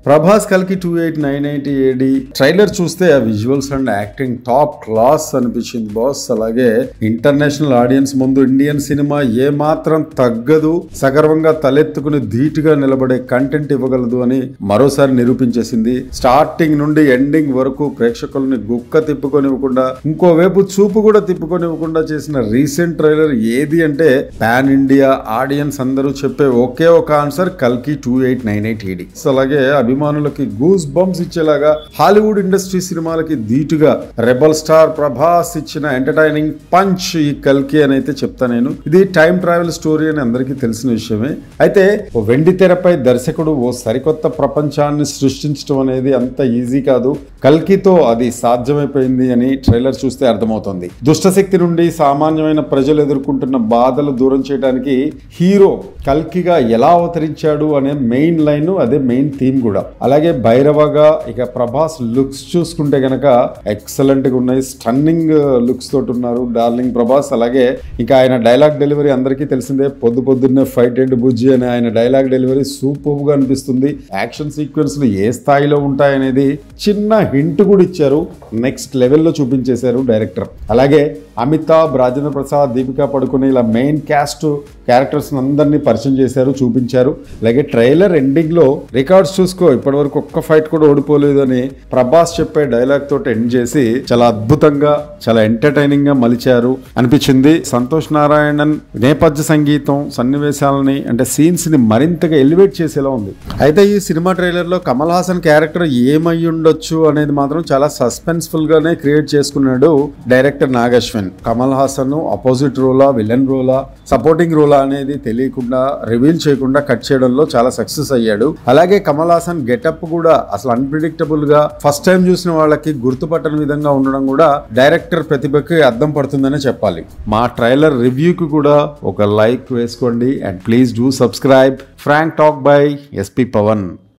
ప్రభాస్ కల్కి 2898 AD trailer చూస్తే ఆ visuals and acting top class అనిపించింది బాస్. అలాగే ఇంటర్నేషనల్ ఆడియన్స్ ముందు ఇండియన్ సినిమా ఏ మాత్రం తగ్గదు, సగర్వంగా తలెత్తుకుని ధీటుగా నిలబడే కంటెంట్ ఇవ్వగలదు అని మరోసారి నిరూపించేసింది. స్టార్టింగ్ నుండి ఎండింగ్ వరకు ప్రేక్షకుల్ని గుక్క తిప్పుకొనివ్వకుండా, ఇంకోవైపు చూపు కూడా తిప్పుకొనివ్వకుండా చేసిన రీసెంట్ ట్రైలర్ ఏది అంటే పాన్ ఇండియా ఆడియన్స్ అందరూ చెప్పే ఒకే ఒక ఆన్సర్ కల్కి 2898 AD. అలాగే అభిమానులకి గూస్ బంప్స్ ఇచ్చేలాగా హాలీవుడ్ ఇండస్ట్రీ సినిమాలకి ధీటుగా రెబల్ స్టార్ ప్రభాస్ ఇచ్చిన ఎంటర్టైనింగ్ పంచ్ ఈ కల్కి అని అయితే చెప్తా నేను. ఇది టైం ట్రావెల్ స్టోరీ అని అందరికీ తెలిసిన విషయమే. అయితే ఓ వెండి తెరపై దర్శకుడు ఓ సరికొత్త ప్రపంచాన్ని సృష్టించడం అనేది అంత ఈజీ కాదు. కల్కితో అది సాధ్యమైపోయింది అని ట్రైలర్ చూస్తే అర్థమవుతుంది. దుష్టశక్తి నుండి సామాన్యమైన ప్రజలు ఎదుర్కొంటున్న బాధలు దూరం చేయడానికి హీరో కల్కిగా ఎలా అవతరించాడు అనే మెయిన్ లైన్, అదే మెయిన్ థీమ్ కూడా. అలాగే భైరవగా ఇక ప్రభాస్ లుక్స్ చూసుకుంటే గనక ఎక్సలెంట్ గా ఉన్నాయి. స్టన్నింగ్ లుక్స్ తోటి ఉన్నారు డార్లింగ్ ప్రభాస్. అలాగే ఇంకా ఆయన డైలాగ్ డెలివరీ అందరికీ తెలిసిందే. పొద్దున్నే ఫైట్ అండ్ బుజ్జి అనే ఆయన డైలాగ్ డెలివరీ సూపర్ గా అనిపిస్తుంది. యాక్షన్ సీక్వెన్స్లు ఏ స్థాయిలో ఉంటాయనేది చిన్న హింట్ కూడా ఇచ్చారు. నెక్స్ట్ లెవెల్లో చూపించేశారు డైరెక్టర్. అలాగే అమితాబ్, రాజేంద్ర ప్రసాద్, దీపికా పడుకునే ఇలా మెయిన్ క్యాస్ట్ క్యారెక్టర్స్ అందరినీ పరిచయం చేశారు, చూపించారు. అలాగే ట్రైలర్ ఎండింగ్ లో రికార్డ్స్ చూసుకో, ఇప్పటి వరకు ఒక్క ఫైట్ కూడా ఓడిపోలేదు అని ప్రభాస్ చెప్పే డైలాగ్ తోటి ఎండ్ చేసి చాలా అద్భుతంగా, చాలా ఎంటర్టైనింగ్ గా మలిచారు అనిపించింది. సంతోష్ నారాయణన్ నేపథ్య సంగీతం సన్నివేశాలని అంటే సీన్స్ ని మరింతగా ఎలివేట్ చేసేలా ఉంది. అయితే ఈ సినిమా ట్రైలర్ లో కమల్ హాసన్ క్యారెక్టర్ ఏమై ఉండొచ్చు అనేది మాత్రం చాలా సస్పెన్స్ఫుల్ గానే క్రియేట్ చేసుకున్నాడు director Nag Ashwin. Kamal Haasan opposite రోలా, villain రోలా, supporting రోలా అనేది తెలియకుండా, రివీల్ చేయకుండా కట్ చేయడంలో చాలా సక్సెస్ అయ్యాడు. అలాగే కమల్ హాసన్ గెటప్ కూడా అసలు అన్ప్రిడిక్టబుల్ గా ఫస్ట్ టైం చూసిన వాళ్ళకి గుర్తుపట్టని విధంగా ఉండడం కూడా డైరెక్టర్ ప్రతిభకి అద్దం పడుతుందనే చెప్పాలి. మా ట్రైలర్ రివ్యూకి కూడా ఒక లైక్ వేసుకోండి and please do subscribe. Frank talk by SP Pawan.